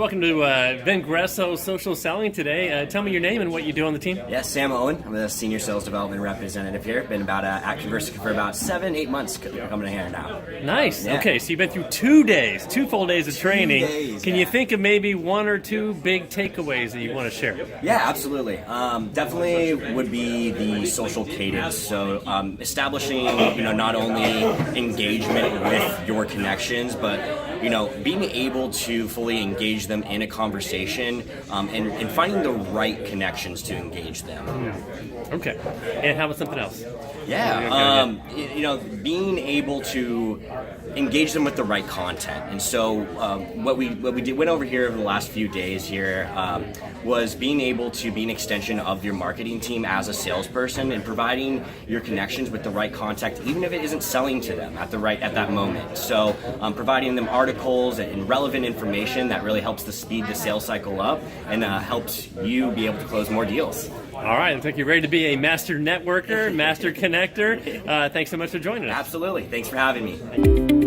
Welcome to Vengreso Social Selling today. Tell me your name and what you do on the team. Yes, Sam Owen. I'm the Senior Sales Development Representative here. Been about at Conversica for about 7-8 months coming here now. Nice. Yeah. Okay, so you've been through 2 days, 2 full days of training. Can you yeah. think of maybe 1 or 2 big takeaways that you want to share? Yeah, absolutely. Definitely would be the social cadence. So establishing, not only engagement with your connections, but being able to fully engage them in a conversation and finding the right connections to engage them. Okay. And how about something else? Yeah, being able to engage them with the right content. And so what we went over here over the last few days here was being able to be an extension of your marketing team as a salesperson and providing your connections with the right contact, even if it isn't selling to them at that moment. So providing them articles and relevant information that really helps to speed the sales cycle up and helps you be able to close more deals. All right, looks like you're ready to be a master networker, master connector. Thanks so much for joining us. Absolutely. Thanks for having me.